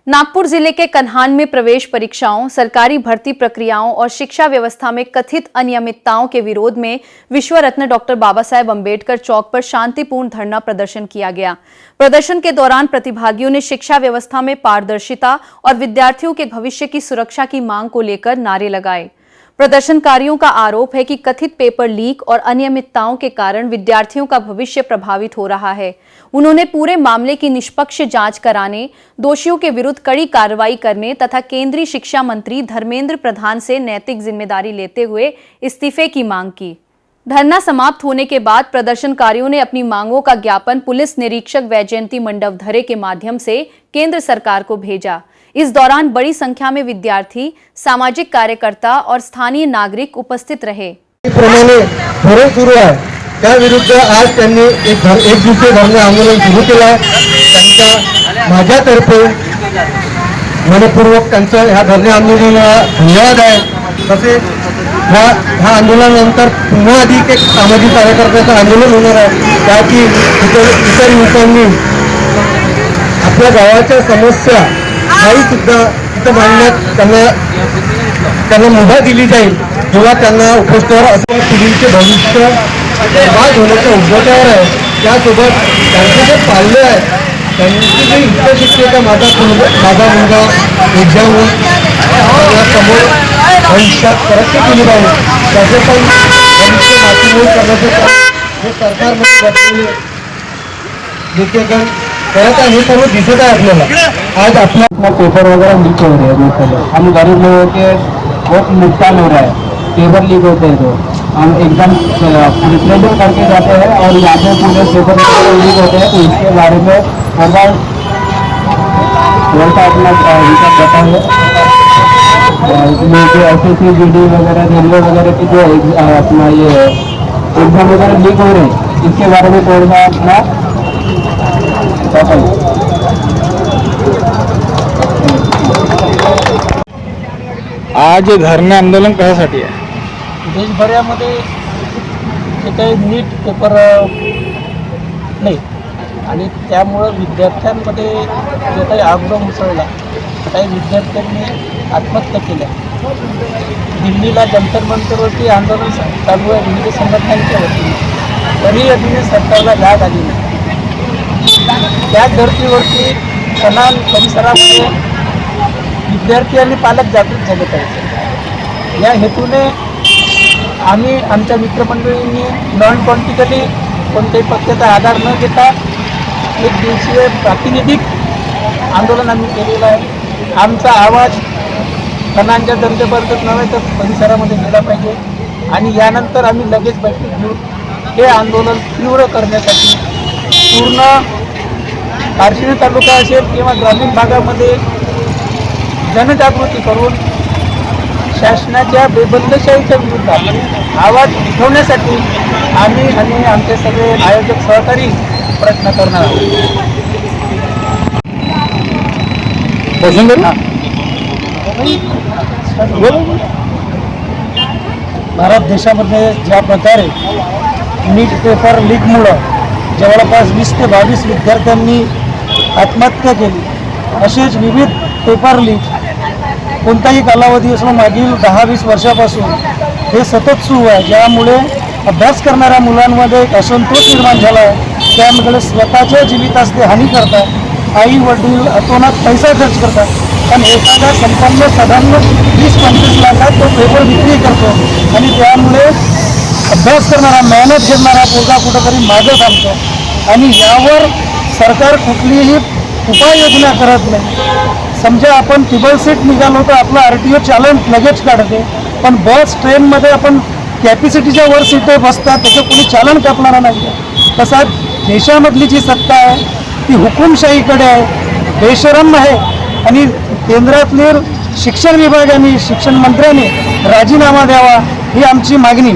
नागपुर जिले के कन्हान में प्रवेश परीक्षाओं, सरकारी भर्ती प्रक्रियाओं और शिक्षा व्यवस्था में कथित अनियमितताओं के विरोध में विश्व रत्न डॉक्टर बाबा साहेब अंबेडकर चौक पर शांतिपूर्ण धरना प्रदर्शन किया गया। प्रदर्शन के दौरान प्रतिभागियों ने शिक्षा व्यवस्था में पारदर्शिता और विद्यार्थियों के भविष्य की सुरक्षा की मांग को लेकर नारे लगाए। प्रदर्शनकारियों का आरोप है कि कथित पेपर लीक और अनियमितताओं के कारण विद्यार्थियों का भविष्य प्रभावित हो रहा है। उन्होंने पूरे मामले की निष्पक्ष जांच कराने, दोषियों के विरुद्ध कड़ी कार्रवाई करने तथा केंद्रीय शिक्षा मंत्री धर्मेंद्र प्रधान से नैतिक जिम्मेदारी लेते हुए इस्तीफे की मांग की। धरना समाप्त होने के बाद प्रदर्शनकारियों ने अपनी मांगों का ज्ञापन पुलिस निरीक्षक वैजयंती मंडवधरे के माध्यम से केंद्र सरकार को भेजा। इस दौरान बड़ी संख्या में विद्यार्थी, सामाजिक कार्यकर्ता और स्थानीय नागरिक उपस्थित रहे। प्रमाणे धरण सुरू आहे, त्या विरुद्ध आज त्यांनी एक दिवसीय धरणे आंदोलन सुरू केलं आहे। त्यांचा माझ्यातर्फे मनपूर्वक त्यांचा ह्या धरणे आंदोलनाला धन्यवाद आहे। तसेच ह्या आंदोलनानंतर पुन्हा अधिक एक सामाजिक कार्यकर्त्याचं आंदोलन होणार आहे, त्याची इतर युवकांनी आपल्या गावाच्या समस्या काही सुद्धा इथं मांडण्यात त्यांना मुभा दिली जाईल किंवा त्यांना उपस्थित असं पिढीचे भविष्य बर्बाद होण्याच्या उद्योगावर आहे। त्यासोबत त्यांचे जे पाल्य आहेत त्यांची जी इच्छाशक्ती का माझा मुलगा एक्झाम समोर भविष्यात तरक्की केली पाहिजे, त्याचे पण भविष्य मातीमोल करण्याचं हे सरकारमध्ये बसलेले देखील करत आहे। हे सर्व दिसत आहे आपल्याला। आज अपना पेपर वगैरह लीक हो रहे हैं, हम गरीब लोगों के बहुत नुकसान हो रहा है। पेपर लीक होते हैं तो हम एकदम रिप्रेजेंट करके जाते हैं और यहाँ पे पूरे पेपर लीक होते हैं, तो इसके बारे में थोड़ा अपना हिसाब बताएंगे। जो SSC GD वगैरह रेलवे वगैरह की जो अपना ये एग्जाम वगैरह लीक हो रहे हैं, इसके बारे में थोड़ा सा अपना आज धरणे आंदोलन कशासाठी आहे? देशभरामध्ये जे काही नीट पेपर नाही आणि त्यामुळं विद्यार्थ्यांमध्ये जो काही आग्रह मुसळला, काही विद्यार्थ्यांनी आत्महत्या केल्या। दिल्लीला जंतर मंतरवरती आंदोलन चालू आहे विविध संघटनांच्या वतीने, तरी अजूनही सरकारला जाग आली नाही। त्या धर्तीवरती कन्हान परिसरामध्ये विद्यार्थी आणि पालक जागृत झाले पाहिजे, या हेतूने आम्ही आमच्या मित्रमंडळींनी नॉन पॉलिटिकली कोणत्याही पक्षाचा आधार न घेता एक दिवसीय प्रातिनिधिक आंदोलन आम्ही केलेलं आहे। आमचा आवाज कन्हानच्या जनतेपर्यंत नव्हे तर परिसरामध्ये गेला पाहिजे आणि यानंतर आम्ही लगेच बैठक घेऊन हे आंदोलन तीव्र करण्यासाठी पूर्ण पारशिवनी तालुका असेल किंवा ग्रामीण भागामध्ये जनजागृती करून शासनाच्या बेबंदशाहीच्या विरुद्ध आवाज उठवण्यासाठी आम्ही आणि आमचे सगळे आयोजक सहकारी प्रयत्न करणार आहोत। भारत देशामध्ये ज्या प्रकारे नीट पेपर लीकमुळं जवळपास 20 ते 22 विद्यार्थ्यांनी आत्महत्या केली, असेच विविध पेपर लीक कोणताही कालावधी असो मागील 10-20 वर्षापासून हे सतत सुरू आहे, ज्यामुळे अभ्यास करणाऱ्या मुलांमध्ये एक असंतोष निर्माण झाला आहे। त्यामुळे स्वतःच्या जीवितास ते हानी करतात, आई वडील अतोनात पैसा खर्च करतात, पण एखादा संपन्न साधारण 20-25 लाखात तो पेपर विक्री करतो आणि त्यामुळे अभ्यास करणारा, मेहनत घेणारा पोरगा कुठंतरी मागं थांबतो आणि यावर सरकार कुठलीही उपाययोजना करत नाही। समजा आपण टेबल सीट निघालो तर आपला RTO चालन लगेच काढते, पण बस ट्रेनमध्ये आपण कॅपॅसिटीच्या वर सीट बसतात, त्याचं कोणी चालन कापणारा नाही। तसा देशामधली जी सत्ता आहे ती हुकुमशाहीकडे आहे, बेशरम आहे आणि केंद्रातले शिक्षण विभागाने, शिक्षण मंत्र्यांनी राजीनामा द्यावा ही आमची मागणी।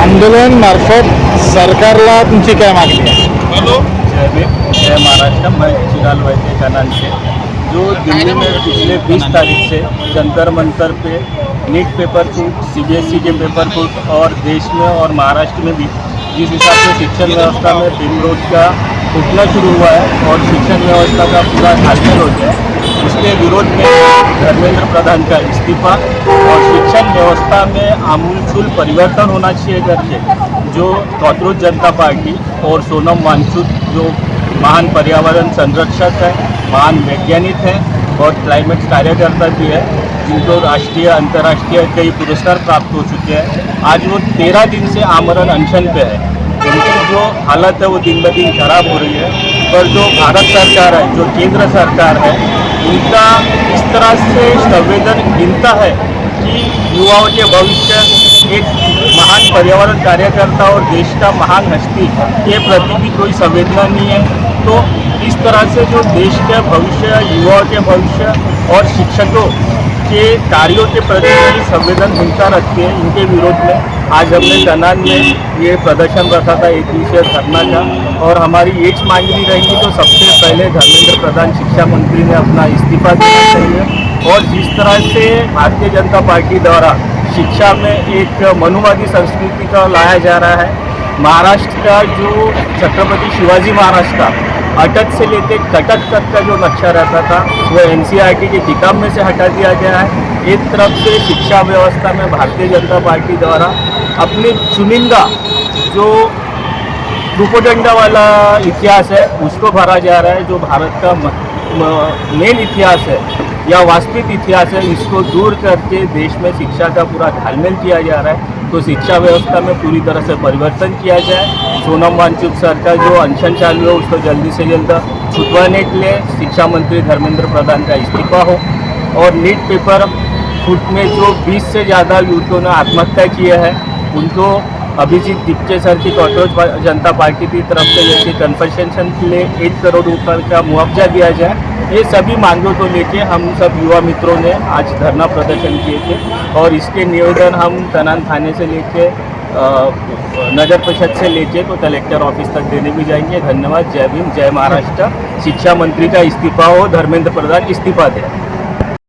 आंदोलन मार्फत सरकारला तुमची काय मागणी आहे? जय महाराष्ट्र, मैं चिराल वैद्य कन्हान से। जो दिल्ली में पिछले 20 तारीख से जंतर मंतर पे नीट पेपर फूट, CBSE के पेपर फूट और देश में और महाराष्ट्र में भी जिस हिसाब से शिक्षण व्यवस्था में दिन रोज का फूटना शुरू हुआ है और शिक्षण व्यवस्था का पूरा घालमेल हो गया है। उसके विरोध में धर्मेंद्र प्रधान का इस्तीफा और शिक्षण व्यवस्था में आमूलचूल परिवर्तन होना चाहिए करके जो कॉकरोच जनता पार्टी और सोनम वांगचुक जो महान पर्यावरण संरक्षक है, महान वैज्ञानिक है और क्लाइमेट कार्यकर्ता भी है, जिनको राष्ट्रीय अंतर्राष्ट्रीय कई पुरस्कार प्राप्त हो चुके हैं, आज वो 13 दिन से आमरण अनशन पे है। उनकी जो हालत है वो दिन ब दिन खराब हो रही है। पर जो भारत सरकार है, जो केंद्र सरकार है, उनका इस तरह से संवेदनहीनता है कि युवाओं के भविष्य एक महान पर्यावरण कार्यकर्ता और देश का महान हस्ती के प्रति भी कोई संवेदना नहीं है। तो इस तरह से जो देश के भविष्य, युवाओं के भविष्य और शिक्षकों के कार्यों के प्रति बड़ी संवेदनहीनता रखती है, इनके विरोध में आज हमने कनान में ये प्रदर्शन रखा था, एक दिवसीय धरना का। और हमारी एक मांगनी रहेगी तो सबसे पहले धर्मेंद्र प्रधान शिक्षा मंत्री ने अपना इस्तीफा देना चाहिए। और जिस तरह से भारतीय जनता पार्टी द्वारा शिक्षा में एक मनुवादी संस्कृति का लाया जा रहा है, महाराष्ट्र का जो छत्रपति शिवाजी महाराज का अटक से लेकर कटक तक का जो नक्शा रहता था वो NCERT के किताब में से हटा दिया गया है। एक तरफ से शिक्षा व्यवस्था में भारतीय जनता पार्टी द्वारा अपने चुनिंदा जो प्रोपेगेंडा वाला इतिहास है उसको भरा जा रहा है। जो भारत का मेन इतिहास है या वास्तविक इतिहास है, इसको दूर करके देश में शिक्षा का पूरा घालमेल किया जा रहा है। तो शिक्षा व्यवस्था में पूरी तरह से परिवर्तन किया जाए। सोनम वांगचुक सर का जो अनशन चालू है उसको जल्दी से जल्द छुटवाने के लिए शिक्षा मंत्री धर्मेंद्र प्रधान का इस्तीफा हो। और नीट पेपर फूट में जो 20 से ज़्यादा युवकों ने आत्महत्या किए हैं उनको अभिजीत दीपचे सर की कॉकरोच जनता पार्टी की तरफ से जैसे कन्फेशन के लिए 1 करोड़ रुपये का मुआवजा दिया जाए, ये सभी मांगों को लेके हम सब युवा मित्रों ने आज धरना प्रदर्शन किए थे। और इसके निवेदन हम कनान थाने से लेके नगर परिषद से लेके तो कलेक्टर ऑफिस तक देने भी जाएंगे। धन्यवाद। जय भीम, जय महाराष्ट्र। शिक्षा मंत्री का इस्तीफा हो, धर्मेंद्र प्रधान इस्तीफा दें।